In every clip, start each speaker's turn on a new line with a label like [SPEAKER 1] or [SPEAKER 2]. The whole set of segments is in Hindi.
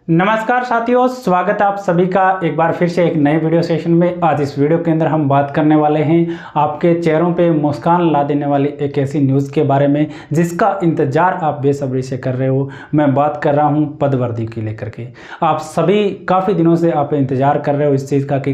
[SPEAKER 1] नमस्कार साथियों, स्वागत है आप सभी का एक बार फिर से एक नए वीडियो सेशन में। आज इस वीडियो के अंदर हम बात करने वाले हैं आपके चेहरों पे मुस्कान ला देने वाली एक ऐसी न्यूज़ के बारे में जिसका इंतजार आप बेसब्री से कर रहे हो। मैं बात कर रहा हूं पदवर्दी की लेकर के। आप सभी काफ़ी दिनों से आप इंतजार कर रहे हो इस चीज़ का कि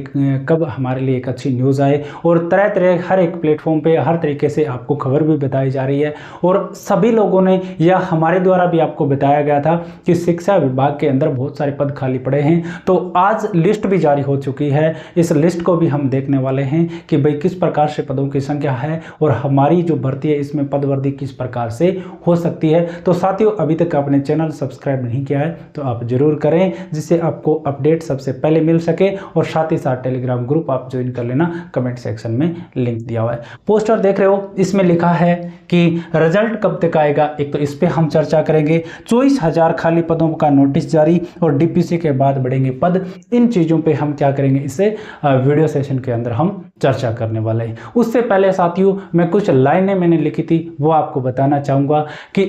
[SPEAKER 1] कब हमारे लिए एक अच्छी न्यूज़ आए, और तरह तरह हर एक प्लेटफॉर्म पर हर तरीके से आपको खबर भी बताई जा रही है। और सभी लोगों ने या हमारे द्वारा भी आपको बताया गया था कि शिक्षा विभाग के अंदर बहुत सारे पद खाली पड़े हैं। तो आज लिस्ट भी जारी हो चुकी है। इस लिस्ट को भी हम देखने वाले हैं कि भाई किस प्रकार से पदों की संख्या है और हमारी जो भर्ती है इसमें पदवर्दी किस प्रकार से हो सकती है। तो साथियों, अभी तक आपने चैनल सब्सक्राइब नहीं किया है तो आप जरूर करें, जिससे आपको अपडेट सबसे पहले मिल सके। और साथ ही साथ टेलीग्राम ग्रुप आप ज्वाइन कर लेना, कमेंट सेक्शन में लिंक दिया हुआ है। पोस्टर देख रहे हो, इसमें लिखा है कि रिजल्ट कब तक आएगा, एक तो इस पे हम चर्चा करेंगे। 24,000 खाली पदों का नोटिस जारी और डीपीसी के बाद बढ़ेंगे पद। इन चीज़ों पे हम क्या करेंगे, इससे वीडियो सेशन के अंदर हम चर्चा करने वाले हैं। उससे पहले साथियों, मैं कुछ लाइनें मैंने लिखी थी वो आपको बताना चाहूँगा कि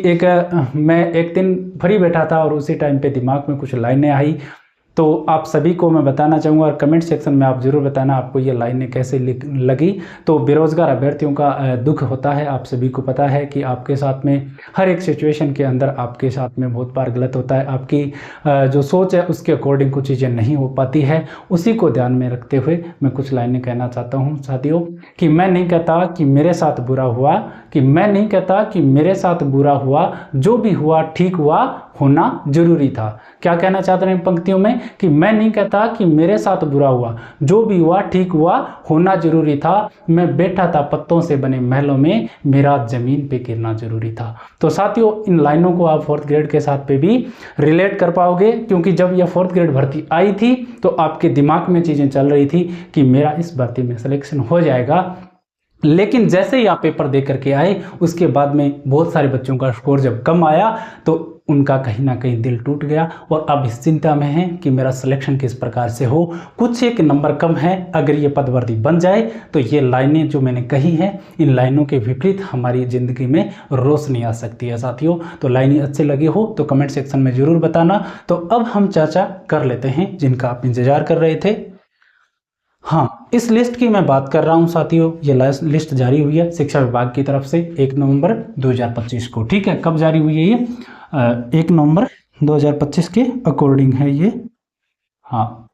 [SPEAKER 1] मैं एक दिन फ्री बैठा था और उसी टाइम पे दिमाग में कुछ लाइनें आई, तो आप सभी को मैं बताना चाहूँगा और कमेंट सेक्शन में आप ज़रूर बताना आपको ये लाइनें कैसे लगी। तो बेरोज़गार अभ्यर्थियों का दुख होता है, आप सभी को पता है कि आपके साथ में हर एक सिचुएशन के अंदर आपके साथ में बहुत बार गलत होता है। आपकी जो सोच है उसके अकॉर्डिंग कुछ चीज़ें नहीं हो पाती है। उसी को ध्यान में रखते हुए मैं कुछ लाइनें कहना चाहता हूँ साथियों कि मैं नहीं कहता कि मेरे साथ बुरा हुआ, कि मैं नहीं कहता कि मेरे साथ बुरा हुआ, जो भी हुआ ठीक हुआ, होना जरूरी था। क्या कहना चाहते हैं पंक्तियों में कि मैं नहीं कहता कि मेरे साथ बुरा हुआ, जो भी हुआ ठीक हुआ, होना जरूरी था। मैं बैठा था पत्तों से बने महलों में, मेरा जमीन पे गिरना जरूरी था। तो साथियों, इन लाइनों को आप 4th ग्रेड के साथ पे भी रिलेट कर पाओगे, क्योंकि जब यह 4th ग्रेड भर्ती आई थी तो आपके दिमाग में चीजें चल रही थी कि मेरा इस भर्ती में सिलेक्शन हो जाएगा। लेकिन जैसे ही आप पेपर दे करके आए उसके बाद में बहुत सारे बच्चों का स्कोर जब कम आया तो उनका कहीं ना कहीं दिल टूट गया और अब इस चिंता में है कि मेरा सिलेक्शन किस प्रकार से हो। कुछ एक नंबर कम है, अगर ये पदवर्दी बन जाए तो ये लाइनें जो मैंने कही हैं, इन लाइनों के विपरीत हमारी ज़िंदगी में रोशनी आ सकती है साथियों। तो लाइनें अच्छी लगी हो तो कमेंट सेक्शन में ज़रूर बताना। तो अब हम चर्चा कर लेते हैं जिनका आप इंतजार कर रहे थे। हाँ, इस लिस्ट की मैं बात कर रहा हूं साथियों। ये लिस्ट जारी हुई है शिक्षा विभाग की तरफ से 1 नवंबर 2025 को। ठीक है, कब जारी हुई है ये? 1 नवंबर 2025 के अकॉर्डिंग है ये। हाँ,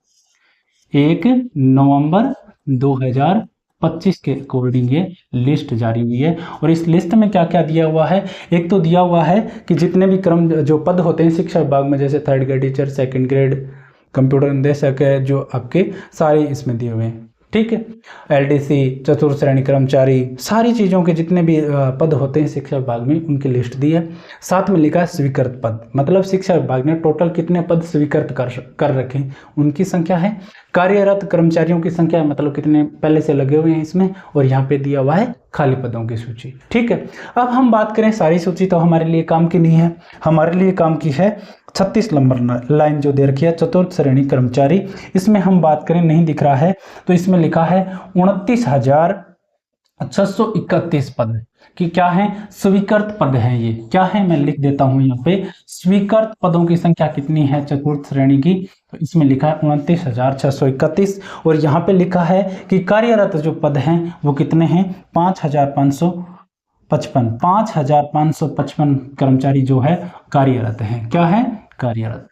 [SPEAKER 1] 1 नवंबर 2025 के अकॉर्डिंग ये लिस्ट जारी हुई है। और इस लिस्ट में क्या क्या दिया हुआ है? एक तो दिया हुआ है कि जितने भी क्रम जो पद होते हैं शिक्षा विभाग में, जैसे 3rd grade teacher, 2nd grade computer निदेशक है, जो आपके सारे इसमें दिए हुए हैं। ठीक है, एलडीसी, चतुर्थ श्रेणी कर्मचारी, सारी चीज़ों के जितने भी पद होते हैं शिक्षा विभाग में उनकी लिस्ट दी है। साथ में लिखा है स्वीकृत पद, मतलब शिक्षा विभाग ने टोटल कितने पद स्वीकृत कर रखे हैं उनकी संख्या है। कार्यरत कर्मचारियों की संख्या है, मतलब कितने पहले से लगे हुए हैं इसमें, और यहाँ पे दिया हुआ है खाली पदों की सूची। ठीक है, अब हम बात करें, सारी सूची तो हमारे लिए काम की नहीं है, हमारे लिए काम की है 36 नंबर लाइन जो दे रखी है चतुर्थ श्रेणी कर्मचारी। इसमें हम बात करें, नहीं दिख रहा है तो इसमें लिखा है 29,631 पद कि क्या है, स्वीकृत पद है। ये क्या है, मैं लिख देता हूं यहाँ पे। स्वीकृत पदों की संख्या कितनी है चतुर्थ श्रेणी की, तो इसमें लिखा है 29,631। और यहाँ पे लिखा है कि कार्यरत जो पद हैं वो कितने हैं, 5,555 कर्मचारी जो है कार्यरत हैं। क्या है, कार्यरत।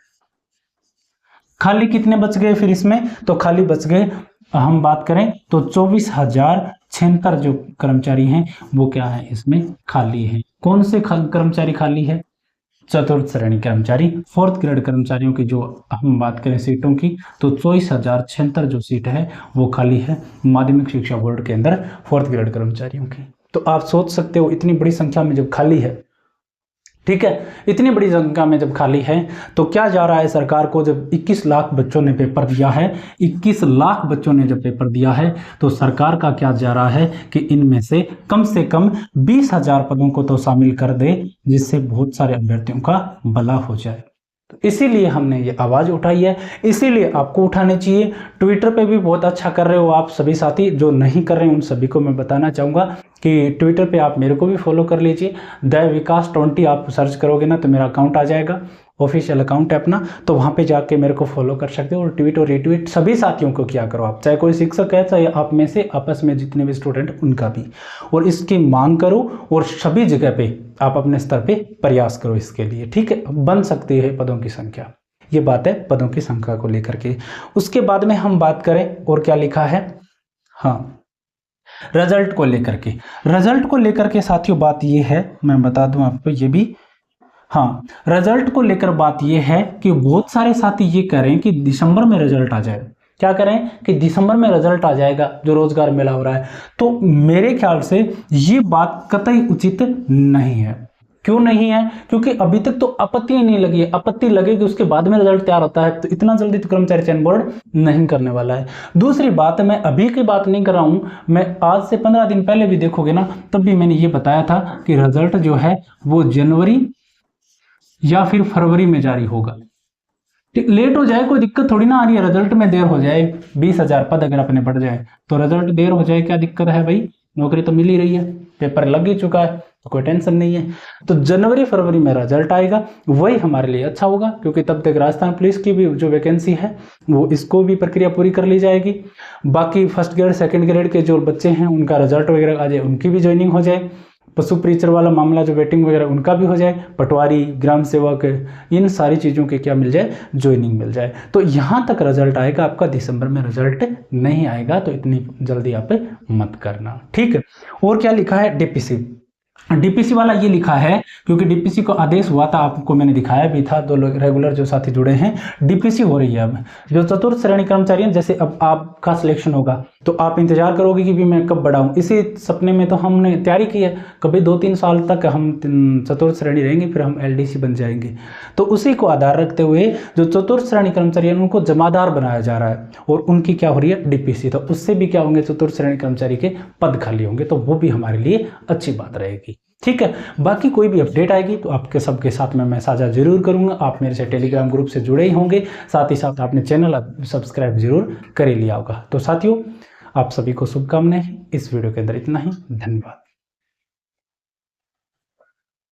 [SPEAKER 1] खाली कितने बच गए फिर इसमें, तो खाली बच गए, हम बात करें तो 24,076 जो कर्मचारी हैं वो क्या है, इसमें खाली हैं। कौन से कर्मचारी खाली है? चतुर्थ श्रेणी कर्मचारी। 4th ग्रेड कर्मचारियों की जो हम बात करें सीटों की, तो 24,076 जो सीट है वो खाली है माध्यमिक शिक्षा बोर्ड के अंदर 4th ग्रेड कर्मचारियों की। तो आप सोच सकते हो इतनी बड़ी संख्या में जब खाली है, ठीक है, इतनी बड़ी संख्या में जब खाली है तो क्या जा रहा है सरकार को। जब 21 लाख बच्चों ने पेपर दिया है, 21 लाख बच्चों ने जब पेपर दिया है तो सरकार का क्या जा रहा है कि इनमें से कम 20,000 पदों को तो शामिल कर दे, जिससे बहुत सारे अभ्यर्थियों का भला हो जाए। तो इसीलिए हमने ये आवाज़ उठाई है, इसीलिए आपको उठानी चाहिए। ट्विटर पे भी बहुत अच्छा कर रहे हो आप सभी साथी, जो नहीं कर रहे हैं उन सभी को मैं बताना चाहूँगा कि ट्विटर पे आप मेरे को भी फॉलो कर लीजिए। द विकास 20 आप सर्च करोगे ना तो मेरा अकाउंट आ जाएगा, ऑफिशियल अकाउंट है अपना, तो वहाँ पे जाके मेरे को फॉलो कर सकते हो और ट्वीट और रिट्वीट सभी साथियों को किया करो आप, चाहे कोई शिक्षक है चाहे आप में से आपस में जितने भी स्टूडेंट उनका भी, और इसकी मांग करो और सभी जगह पे आप अपने स्तर पे प्रयास करो इसके लिए, ठीक है। बन सकती है पदों की संख्या, ये बात है पदों की संख्या को लेकर के। उसके बाद में हम बात करें और क्या लिखा है, हाँ रिजल्ट को लेकर के, रिजल्ट को लेकर के साथियों बात ये है, मैं बता दूं आपको ये भी, हाँ रिजल्ट को लेकर बात ये है कि बहुत सारे साथी ये कह रहे हैं कि दिसंबर में रिजल्ट आ जाए, क्या करें कि दिसंबर में रिजल्ट आ जाएगा जो रोजगार मेला हो रहा है। तो मेरे ख्याल से ये बात कतई उचित नहीं है। क्यों नहीं है? क्योंकि अभी तक तो आपत्ति ही नहीं लगी है, आपत्ति लगेगी उसके बाद में रिजल्ट तैयार होता है, तो इतना जल्दी तो कर्मचारी चयन बोर्ड नहीं करने वाला है। दूसरी बात, मैं अभी की बात नहीं कर रहा हूं, मैं आज से 15 दिन पहले भी देखोगे ना, तब भी मैंने ये बताया था कि रिजल्ट जो है वो जनवरी या फिर फरवरी में जारी होगा। लेट हो जाए कोई दिक्कत थोड़ी ना आ रही है, रिजल्ट में देर हो जाए, 20,000 पद अगर अपने बढ़ जाए तो रिजल्ट देर हो जाए, क्या दिक्कत है भाई, नौकरी तो मिल ही रही है, पेपर लग ही चुका है, तो कोई टेंशन नहीं है। तो जनवरी फरवरी में रिजल्ट आएगा, वही हमारे लिए अच्छा होगा, क्योंकि तब तक राजस्थान पुलिस की भी जो वैकेंसी है वो इसको भी प्रक्रिया पूरी कर ली जाएगी। बाकी फर्स्ट ग्रेड सेकंड ग्रेड के जो बच्चे हैं उनका रिजल्ट वगैरह आ जाए, उनकी भी ज्वाइनिंग हो जाए। पशु प्रीचर वाला मामला जो वेटिंग वगैरह उनका भी हो जाए, पटवारी ग्राम सेवक इन सारी चीज़ों के क्या मिल जाए, ज्वाइनिंग मिल जाए। तो यहाँ तक रिजल्ट आएगा आपका, दिसंबर में रिजल्ट नहीं आएगा, तो इतनी जल्दी आप मत करना, ठीक है। और क्या लिखा है, डीपीसी, डीपीसी वाला ये लिखा है क्योंकि डीपीसी को आदेश हुआ था, आपको मैंने दिखाया भी था, 2 लोग रेगुलर जो साथी जुड़े हैं, डीपीसी हो रही है अब। जो चतुर्थ श्रेणी कर्मचारी हैं, जैसे अब आपका सिलेक्शन होगा तो आप इंतजार करोगे कि भी मैं कब बढ़ाऊं, इसी सपने में तो हमने तैयारी की है, कभी 2-3 साल तक हम चतुर्थ श्रेणी रहेंगे, फिर हम एलडीसी बन जाएंगे। तो उसी को आधार रखते हुए जो चतुर्थ श्रेणी कर्मचारी हैं उनको जमादार बनाया जा रहा है, और उनकी क्या हो रही है, डीपीसी। तो उससे भी क्या होंगे, चतुर्थ श्रेणी कर्मचारी के पद खाली होंगे, तो वो भी हमारे लिए अच्छी बात रहेगी, ठीक है। बाकी कोई भी अपडेट आएगी तो आपके सबके साथ में मैं साझा जरूर करूंगा। आप मेरे से टेलीग्राम ग्रुप से जुड़े ही होंगे, साथ ही साथ आपने चैनल सब्सक्राइब जरूर कर ही लिया होगा। तो साथियों, आप सभी को शुभकामनाएं, इस वीडियो के अंदर इतना ही, धन्यवाद।